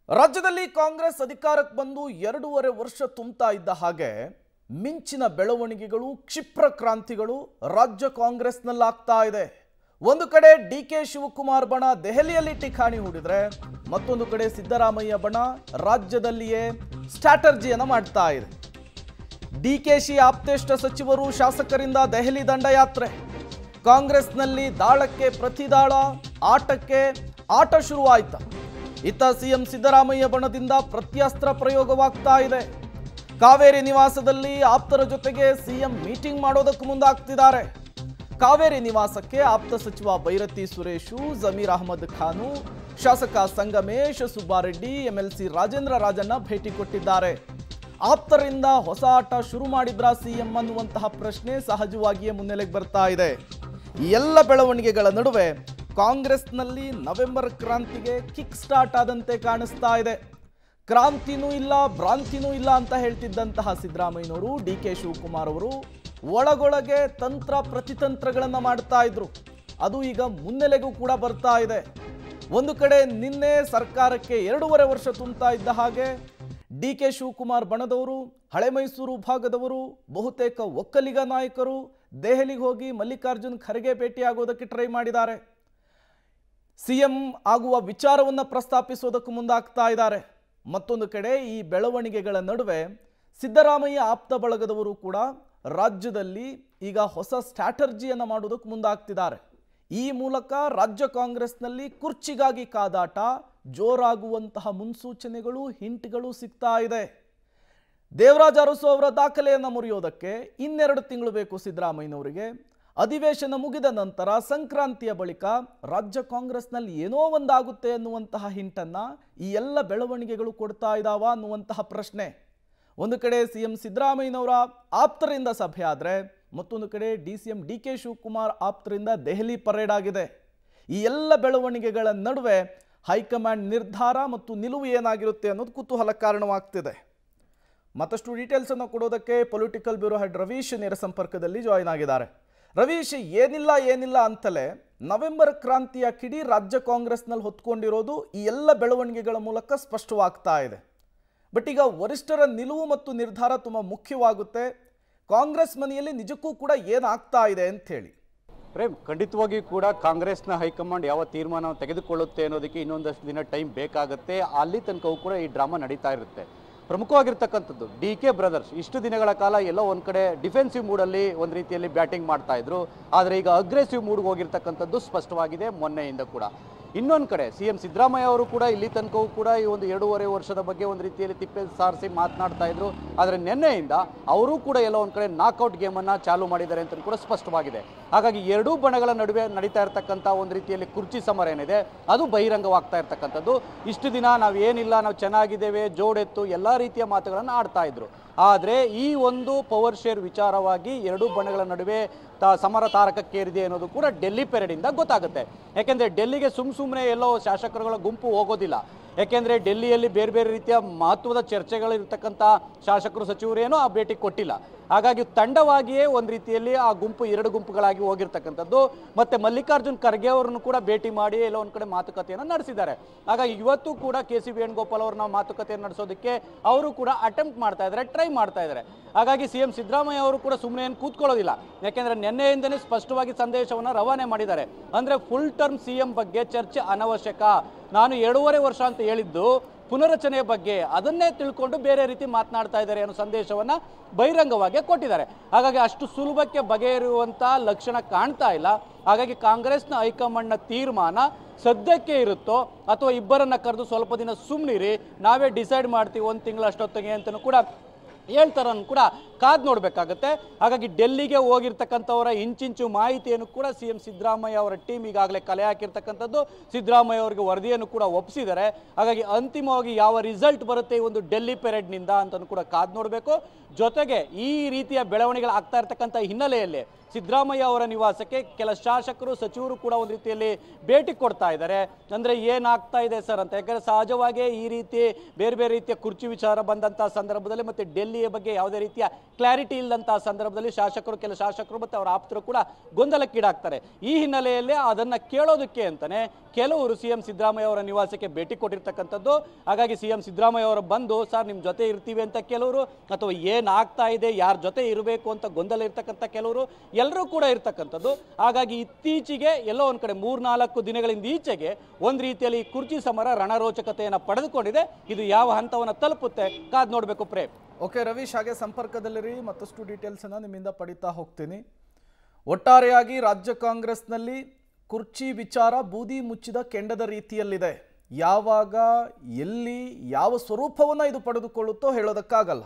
ರಾಜ್ಯದಲ್ಲಿ ಕಾಂಗ್ರೆಸ್ ಅಧಿಕಾರಕ್ಕೆ ಬಂದು 2.5 ವರ್ಷ ತುಂಬುತ್ತಾ ಇದ್ದ ಹಾಗೆ ಮಿಂಚಿನ ಬೆಳವಣಿಗೆಗಳು ಕ್ಷಿಪ್ರ ಕ್ರಾಂತಿಗಳು ರಾಜ್ಯ ಕಾಂಗ್ರೆಸ್ನಲ್ಲಿ ಆಗ್ತಾ ಇದೆ. ಒಂದು ಕಡೆ ಡಿಕೆ ಶಿವಕುಮಾರ್ ಬಣ ದೆಹಲಿಯಲ್ಲಿ ಠಿಕಾಣಿ ಹೂಡಿದ್ರೆ ಮತ್ತೊಂದು ಕಡೆ ಸಿದ್ದರಾಮಯ್ಯ ಬಣ ರಾಜ್ಯದಲ್ಲಿಯೇ ಸ್ಟ್ರಾಟಜಿಯನ್ನು ಮಾಡ್ತಾ ಇದೆ. ಡಿಕೆಶಿ ಆಪ್ತೇಷ್ಟ ಸಚಿವರು ಶಾಸಕರಿಂದ ದೆಹಲಿ ದಂಡಯಾತ್ರೆ. ಕಾಂಗ್ರೆಸ್ನಲ್ಲಿ ದಾಳಕ್ಕೆ ಪ್ರತಿದಾಳ, ಆಟಕ್ಕೆ ಆಟ ಶುರುವಾಯಿತು. ಇತ್ತ ಸಿಎಂ ಸಿದ್ದರಾಮಯ್ಯ ಬಣದಿಂದ ಪ್ರತ್ಯಸ್ತ್ರ ಪ್ರಯೋಗವಾಗ್ತಾ ಇದೆ. ಕಾವೇರಿ ನಿವಾಸದಲ್ಲಿ ಆಪ್ತರ ಜೊತೆಗೆ ಸಿಎಂ ಮೀಟಿಂಗ್ ಮಾಡೋದಕ್ಕೆ ಮುಂದಾಗ್ತಿದ್ದಾರೆ. ಕಾವೇರಿ ನಿವಾಸಕ್ಕೆ ಆಪ್ತ ಸಚಿವ ಬೈರತಿ ಸುರೇಶು, ಜಮೀರ್ ಅಹಮದ್ ಖಾನು, ಶಾಸಕ ಸಂಗಮೇಶ್, ಸುಬ್ಬಾರೆಡ್ಡಿ, ಎಂಎಲ್ಸಿ ರಾಜೇಂದ್ರ ರಾಜಣ್ಣ ಭೇಟಿ ಕೊಟ್ಟಿದ್ದಾರೆ. ಆಪ್ತರಿಂದ ಹೊಸ ಆಟ ಶುರು ಮಾಡಿದ್ರಾ ಸಿಎಂ ಅನ್ನುವಂತಹ ಪ್ರಶ್ನೆ ಸಹಜವಾಗಿಯೇ ಮುನ್ನೆಲೆಗೆ ಬರ್ತಾ ಇದೆ. ಈ ಎಲ್ಲ ಬೆಳವಣಿಗೆಗಳ ನಡುವೆ ಕಾಂಗ್ರೆಸ್ನಲ್ಲಿ ನವೆಂಬರ್ ಕ್ರಾಂತಿಗೆ ಕಿಕ್ ಸ್ಟಾರ್ಟ್ ಆದಂತೆ ಕಾಣಿಸ್ತಾ ಇದೆ. ಕ್ರಾಂತಿನೂ ಇಲ್ಲ, ಭ್ರಾಂತಿನೂ ಇಲ್ಲ ಅಂತ ಹೇಳ್ತಿದ್ದಂತಹ ಸಿದ್ದರಾಮಯ್ಯನವರು, ಡಿಕೆ ಶಿವಕುಮಾರ್ ಅವರು ಒಳಗೊಳಗೆ ತಂತ್ರ ಪ್ರತಿತಂತ್ರಗಳನ್ನು ಮಾಡ್ತಾ ಇದ್ರು. ಅದು ಈಗ ಮುನ್ನೆಲೆಗೂ ಕೂಡ ಬರ್ತಾ ಇದೆ. ಒಂದು ಕಡೆ ನಿನ್ನೆ ಸರ್ಕಾರಕ್ಕೆ 2.5 ವರ್ಷ ತುಂಬುತ್ತಾ ಇದ್ದ ಹಾಗೆ ಡಿಕೆ ಶಿವಕುಮಾರ್ ಬಣದವರು, ಹಳೆ ಮೈಸೂರು ಭಾಗದವರು, ಬಹುತೇಕ ಒಕ್ಕಲಿಗ ನಾಯಕರು ದೆಹಲಿಗೆ ಹೋಗಿ ಮಲ್ಲಿಕಾರ್ಜುನ್ ಖರ್ಗೆ ಭೇಟಿಯಾಗೋದಕ್ಕೆ ಟ್ರೈ ಮಾಡಿದ್ದಾರೆ. ಸಿಎಂ ಆಗುವ ವಿಚಾರವನ್ನು ಪ್ರಸ್ತಾಪಿಸೋದಕ್ಕೆ ಮುಂದಾಗ್ತಾ ಇದ್ದಾರೆ. ಮತ್ತೊಂದು ಕಡೆ ಈ ಬೆಳವಣಿಗೆಗಳ ನಡುವೆ ಸಿದ್ದರಾಮಯ್ಯ ಆಪ್ತ ಬಳಗದವರು ಕೂಡ ರಾಜ್ಯದಲ್ಲಿ ಈಗ ಹೊಸ ಸ್ಟ್ರಾಟಜಿಯನ್ನು ಮಾಡೋದಕ್ಕೆ ಮುಂದಾಗ್ತಿದ್ದಾರೆ. ಈ ಮೂಲಕ ರಾಜ್ಯ ಕಾಂಗ್ರೆಸ್ನಲ್ಲಿ ಕುರ್ಚಿಗಾಗಿ ಕಾದಾಟ ಜೋರಾಗುವಂತಹ ಮುನ್ಸೂಚನೆಗಳು, ಹಿಂಟ್ಗಳು ಸಿಗ್ತಾ ಇದೆ. ದೇವರಾಜ ಅರಸು ಅವರ ದಾಖಲೆಯನ್ನು ಮುರಿಯೋದಕ್ಕೆ 2 ತಿಂಗಳು ಬೇಕು ಸಿದ್ದರಾಮಯ್ಯನವರಿಗೆ. ಅಧಿವೇಶನ ಮುಗಿದ ನಂತರ ಸಂಕ್ರಾಂತಿಯ ಬಳಿಕ ರಾಜ್ಯ ಕಾಂಗ್ರೆಸ್ನಲ್ಲಿ ಏನೋ ಒಂದಾಗುತ್ತೆ ಅನ್ನುವಂತಹ ಹಿಂಟನ್ನು ಈ ಎಲ್ಲ ಬೆಳವಣಿಗೆಗಳು ಕೊಡ್ತಾ ಇದ್ದಾವ ಅನ್ನುವಂತಹ ಪ್ರಶ್ನೆ. ಒಂದು ಕಡೆ ಸಿಎಂ ಸಿದ್ದರಾಮಯ್ಯನವರ ಆಪ್ತರಿಂದ ಸಭೆ ಆದರೆ ಮತ್ತೊಂದು ಕಡೆ ಸಿಎಂ ಡಿಕೆ ಶಿವಕುಮಾರ್ ಆಪ್ತರಿಂದ ದೆಹಲಿ ಪರೇಡ್ ಆಗಿದೆ. ಈ ಎಲ್ಲ ಬೆಳವಣಿಗೆಗಳ ನಡುವೆ ಹೈಕಮಾಂಡ್ ನಿರ್ಧಾರ ಮತ್ತು ನಿಲುವು ಏನಾಗಿರುತ್ತೆ ಅನ್ನೋದು ಕುತೂಹಲ ಕಾರಣವಾಗ್ತಿದೆ. ಮತ್ತಷ್ಟು ಡೀಟೇಲ್ಸ್ ಅನ್ನು ಕೊಡೋದಕ್ಕೆ ಪೊಲಿಟಿಕಲ್ ಬ್ಯೂರೋ ಹೆಡ್ ರವೀಶ್ ನೇರ ಸಂಪರ್ಕದಲ್ಲಿ ಜಾಯಿನ್ ಆಗಿದ್ದಾರೆ. ರವೀಶ್, ಏನಿಲ್ಲ ಅಂತಲೇ ನವೆಂಬರ್ ಕ್ರಾಂತಿಯ ಕಿಡಿ ರಾಜ್ಯ ಕಾಂಗ್ರೆಸ್ನಲ್ಲಿ ಹೊತ್ಕೊಂಡಿರೋದು ಈ ಎಲ್ಲ ಬೆಳವಣಿಗೆಗಳ ಮೂಲಕ ಸ್ಪಷ್ಟವಾಗ್ತಾ ಇದೆ. ಬಟ್ ಈಗ ವರಿಷ್ಠರ ನಿಲುವು ಮತ್ತು ನಿರ್ಧಾರ ತುಂಬ ಮುಖ್ಯವಾಗುತ್ತೆ. ಕಾಂಗ್ರೆಸ್ ಮನೆಯಲ್ಲಿ ನಿಜಕ್ಕೂ ಕೂಡ ಏನಾಗ್ತಾ ಇದೆ ಅಂತ ಹೇಳಿ. ಪ್ರೇಮ್, ಖಂಡಿತವಾಗಿಯೂ ಕೂಡ ಕಾಂಗ್ರೆಸ್ನ ಹೈಕಮಾಂಡ್ ಯಾವ ತೀರ್ಮಾನ ತೆಗೆದುಕೊಳ್ಳುತ್ತೆ ಅನ್ನೋದಕ್ಕೆ ಇನ್ನೊಂದಷ್ಟು ದಿನ ಟೈಮ್ ಬೇಕಾಗುತ್ತೆ. ಅಲ್ಲಿ ತನಕವೂ ಕೂಡ ಈ ಡ್ರಾಮಾ ನಡೀತಾ ಇರುತ್ತೆ. ಪ್ರಮುಖವಾಗಿರ್ತಕ್ಕಂಥದ್ದು ಡಿಕೆ ಬ್ರದರ್ಸ್ ಇಷ್ಟು ದಿನಗಳ ಕಾಲ ಎಲ್ಲೋ ಒಂದು ಕಡೆ ಡಿಫೆನ್ಸಿವ್ ಮೂಡಲ್ಲಿ ಒಂದು ರೀತಿಯಲ್ಲಿ ಬ್ಯಾಟಿಂಗ್ ಮಾಡ್ತಾ ಇದ್ರು. ಆದರೆ ಈಗ ಅಗ್ರೆಸಿವ್ ಮೂಡ್ಗೆ ಹೋಗಿರ್ತಕ್ಕಂಥದ್ದು ಸ್ಪಷ್ಟವಾಗಿದೆ ಮೊನ್ನೆಯಿಂದ ಕೂಡ. ಇನ್ನೊಂದು ಕಡೆ ಸಿಎಂ ಸಿದ್ದರಾಮಯ್ಯ ಅವರು ಕೂಡ ಇಲ್ಲಿ ತನಕವೂ ಕೂಡ ಈ ಒಂದು 2.5 ವರ್ಷದ ಬಗ್ಗೆ ಒಂದು ರೀತಿಯಲ್ಲಿ ತಿಪ್ಪೆ ಸಾರಿಸಿ ಮಾತನಾಡ್ತಾ ಇದ್ರು. ಆದರೆ ನಿನ್ನೆಯಿಂದ ಅವರು ಕೂಡ ಎಲ್ಲೋ ಒಂದು ಕಡೆ ನಾಕ್ಔಟ್ ಗೇಮನ್ನು ಚಾಲೂ ಮಾಡಿದ್ದಾರೆ ಅಂತ ಕೂಡ ಸ್ಪಷ್ಟವಾಗಿದೆ. ಹಾಗಾಗಿ ಎರಡೂ ಬಣಗಳ ನಡುವೆ ನಡೀತಾ ಇರತಕ್ಕಂಥ ಒಂದು ರೀತಿಯಲ್ಲಿ ಕುರ್ಚಿ ಸಮರ ಏನಿದೆ ಅದು ಬಹಿರಂಗವಾಗ್ತಾ ಇರ್ತಕ್ಕಂಥದ್ದು. ಇಷ್ಟು ದಿನ ನಾವು ಏನಿಲ್ಲ, ನಾವು ಚೆನ್ನಾಗಿದ್ದೇವೆ, ಜೋಡೆತ್ತು ಎಲ್ಲ ರೀತಿಯ ಮಾತುಗಳನ್ನು ಆಡ್ತಾ ಇದ್ರು. ಆದರೆ ಈ ಒಂದು ಪವರ್ ಶೇರ್ ವಿಚಾರವಾಗಿ ಎರಡೂ ಬಣಗಳ ನಡುವೆ ಸಮರ ತಾರಕಕ್ಕೇರಿದೆ ಅನ್ನೋದು ಕೂಡ ಡೆಲ್ಲಿ ಪೆರೇಡಿಂದ ಗೊತ್ತಾಗುತ್ತೆ. ಯಾಕೆಂದರೆ ಡೆಲ್ಲಿಗೆ ಸುಮ್ಮನೆ ಎಲ್ಲೋ ಶಾಸಕರುಗಳ ಗುಂಪು ಹೋಗೋದಿಲ್ಲ. ಯಾಕೆಂದರೆ ಡೆಲ್ಲಿಯಲ್ಲಿ ಬೇರೆ ಬೇರೆ ರೀತಿಯ ಮಹತ್ವದ ಚರ್ಚೆಗಳಿರ್ತಕ್ಕಂಥ ಶಾಸಕರು, ಸಚಿವರು ಏನೋ ಆ ಭೇಟಿ ಕೊಟ್ಟಿಲ್ಲ. ಹಾಗಾಗಿ ತಂಡವಾಗಿಯೇ ಒಂದು ರೀತಿಯಲ್ಲಿ ಆ ಗುಂಪು 2 ಗುಂಪುಗಳಾಗಿ ಹೋಗಿರ್ತಕ್ಕಂಥದ್ದು. ಮತ್ತು ಮಲ್ಲಿಕಾರ್ಜುನ್ ಖರ್ಗೆ ಅವರನ್ನು ಕೂಡ ಭೇಟಿ ಮಾಡಿ ಎಲ್ಲೋ ಒಂದು ಕಡೆ ಮಾತುಕತೆಯನ್ನು ನಡೆಸಿದ್ದಾರೆ. ಹಾಗಾಗಿ ಇವತ್ತು ಕೂಡ ಕೆ.ಸಿ. ವೇಣುಗೋಪಾಲ್ ಅವ್ರನ್ನ ಮಾತುಕತೆಯನ್ನು ನಡೆಸೋದಕ್ಕೆ ಅವರು ಕೂಡ ಅಟೆಂಪ್ಟ್ ಮಾಡ್ತಾ ಇದ್ದಾರೆ, ಟ್ರೈ ಮಾಡ್ತಾ ಇದ್ದಾರೆ. ಹಾಗಾಗಿ ಸಿಎಂ ಸಿದ್ದರಾಮಯ್ಯ ಅವರು ಕೂಡ ಸುಮ್ಮನೆ ಏನು ಕೂತ್ಕೊಳ್ಳೋದಿಲ್ಲ. ಯಾಕೆಂದರೆ ನಿನ್ನೆಯಿಂದಲೇ ಸ್ಪಷ್ಟವಾಗಿ ಸಂದೇಶವನ್ನು ರವಾನೆ ಮಾಡಿದ್ದಾರೆ. ಅಂದರೆ ಫುಲ್ ಟರ್ಮ್ ಸಿಎಂ ಬಗ್ಗೆ ಚರ್ಚೆ ಅನವಶ್ಯಕ. ನಾನು 2.5 ವರ್ಷ ಅಂತ ಹೇಳಿದ್ದು ಪುನರಚನೆಯ ಬಗ್ಗೆ, ಅದನ್ನೇ ತಿಳ್ಕೊಂಡು ಬೇರೆ ರೀತಿ ಮಾತನಾಡ್ತಾ ಇದ್ದಾರೆ ಅನ್ನೋ ಸಂದೇಶವನ್ನು ಬಹಿರಂಗವಾಗಿ ಕೊಟ್ಟಿದ್ದಾರೆ. ಹಾಗಾಗಿ ಅಷ್ಟು ಸುಲಭಕ್ಕೆ ಬಗೆಹರಿಯುವಂಥ ಲಕ್ಷಣ ಕಾಣ್ತಾ ಇಲ್ಲ. ಹಾಗಾಗಿ ಕಾಂಗ್ರೆಸ್ನ ಹೈಕಮಾಂಡ್ನ ತೀರ್ಮಾನ ಸದ್ಯಕ್ಕೆ ಇರುತ್ತೋ ಅಥವಾ ಇಬ್ಬರನ್ನ ಕರೆದು ಸ್ವಲ್ಪ ದಿನ ಸುಮ್ಮನಿರಿ, ನಾವೇ ಡಿಸೈಡ್ ಮಾಡ್ತೀವಿ 1 ತಿಂಗಳು ಅಷ್ಟೊತ್ತಿಗೆ ಅಂತಲೂ ಕೂಡ ಹೇಳ್ತಾರನ್ನು ಕೂಡ ಕಾದು ನೋಡಬೇಕಾಗತ್ತೆ. ಹಾಗಾಗಿ ಡೆಲ್ಲಿಗೆ ಹೋಗಿರ್ತಕ್ಕಂಥವರ ಇಂಚಿಂಚು ಮಾಹಿತಿಯನ್ನು ಕೂಡ ಸಿಎಂ ಸಿದ್ದರಾಮಯ್ಯ ಅವರ ಟೀಮ್ ಈಗಾಗಲೇ ಕಲೆ ಹಾಕಿರ್ತಕ್ಕಂಥದ್ದು. ಸಿದ್ದರಾಮಯ್ಯ ಅವರಿಗೆ ವರದಿಯನ್ನು ಕೂಡ ಒಪ್ಪಿಸಿದ್ದಾರೆ. ಹಾಗಾಗಿ ಅಂತಿಮವಾಗಿ ಯಾವ ರಿಸಲ್ಟ್ ಬರುತ್ತೆ ಈ ಒಂದು ಡೆಲ್ಲಿ ಪೆರೇಡ್ನಿಂದ ಅಂತಲೂ ಕೂಡ ಕಾದು ನೋಡಬೇಕು. ಜೊತೆಗೆ ಈ ರೀತಿಯ ಬೆಳವಣಿಗೆಗಳು ಆಗ್ತಾ ಇರ್ತಕ್ಕಂಥ ಹಿನ್ನೆಲೆಯಲ್ಲಿ ಸಿದ್ದರಾಮಯ್ಯ ಅವರ ನಿವಾಸಕ್ಕೆ ಕೆಲ ಶಾಸಕರು ಸಚಿವರು ಕೂಡ ಒಂದು ರೀತಿಯಲ್ಲಿ ಭೇಟಿ ಕೊಡ್ತಾ ಇದ್ದಾರೆ. ಅಂದ್ರೆ ಏನಾಗ್ತಾ ಇದೆ ಸರ್ ಅಂತ. ಯಾಕಂದ್ರೆ ಸಹಜವಾಗಿ ಈ ರೀತಿ ಬೇರೆ ಬೇರೆ ರೀತಿಯ ಕುರ್ಚಿ ವಿಚಾರ ಬಂದಂತಹ ಸಂದರ್ಭದಲ್ಲಿ ಮತ್ತೆ ಡೆಲ್ಲಿಯ ಬಗ್ಗೆ ಯಾವುದೇ ರೀತಿಯ ಕ್ಲಾರಿಟಿ ಇಲ್ಲದಂತಹ ಸಂದರ್ಭದಲ್ಲಿ ಕೆಲ ಶಾಸಕರು ಮತ್ತೆ ಅವರ ಆಪ್ತರು ಕೂಡ ಗೊಂದಲಕ್ಕೀಡಾಗ್ತಾರೆ. ಈ ಹಿನ್ನೆಲೆಯಲ್ಲಿ ಅದನ್ನ ಕೇಳೋದಕ್ಕೆ ಅಂತಾನೆ ಕೆಲವರು ಸಿಎಂ ಸಿದ್ದರಾಮಯ್ಯ ಅವರ ನಿವಾಸಕ್ಕೆ ಭೇಟಿ ಕೊಟ್ಟಿರ್ತಕ್ಕಂಥದ್ದು. ಹಾಗಾಗಿ ಸಿಎಂ ಸಿದ್ದರಾಮಯ್ಯ ಅವರು ಬಂದು ಸರ್ ನಿಮ್ಮ ಜೊತೆ ಇರ್ತೀವಿ ಅಂತ ಕೆಲವರು, ಅಥವಾ ಏನಾಗ್ತಾ ಇದೆ ಯಾರ ಜೊತೆ ಇರಬೇಕು ಅಂತ ಗೊಂದಲ ಇರ್ತಕ್ಕಂಥ ಕೆಲವರು, ಎಲ್ಲರೂ ಕೂಡ ಇರ್ತಕ್ಕಂಥದ್ದು. ಹಾಗಾಗಿ ಇತ್ತೀಚೆಗೆ ಎಲ್ಲೋ ಒಂದ್ ಕಡೆ 3-4 ದಿನಗಳಿಂದ ಈಚೆಗೆ ಒಂದ್ ರೀತಿಯಲ್ಲಿ ಕುರ್ಚಿ ಸಮರ ರಣರೋಚಕತೆಯನ್ನು ಪಡೆದುಕೊಂಡಿದೆ. ಇದು ಯಾವ ಹಂತವನ್ನು ತಲುಪುತ್ತೆ ಕಾದ್ ನೋಡ್ಬೇಕು ಪ್ರೇಮ್. ಓಕೆ ರವೀಶ್, ಹಾಗೆ ಸಂಪರ್ಕದಲ್ಲಿರಿ, ಮತ್ತಷ್ಟು ಡೀಟೇಲ್ಸ್ ಅನ್ನ ನಿಮ್ಮಿಂದ ಪಡಿತಾ ಹೋಗ್ತೀನಿ. ಒಟ್ಟಾರೆಯಾಗಿ ರಾಜ್ಯ ಕಾಂಗ್ರೆಸ್ನಲ್ಲಿ ಕುರ್ಚಿ ವಿಚಾರ ಬೂದಿ ಮುಚ್ಚಿದ ಕೆಂಡದ ರೀತಿಯಲ್ಲಿದೆ. ಯಾವಾಗ ಎಲ್ಲಿ ಯಾವ ಸ್ವರೂಪವನ್ನು ಇದು ಪಡೆದುಕೊಳ್ಳುತ್ತೋ ಹೇಳೋದಕ್ಕಾಗಲ್ಲ.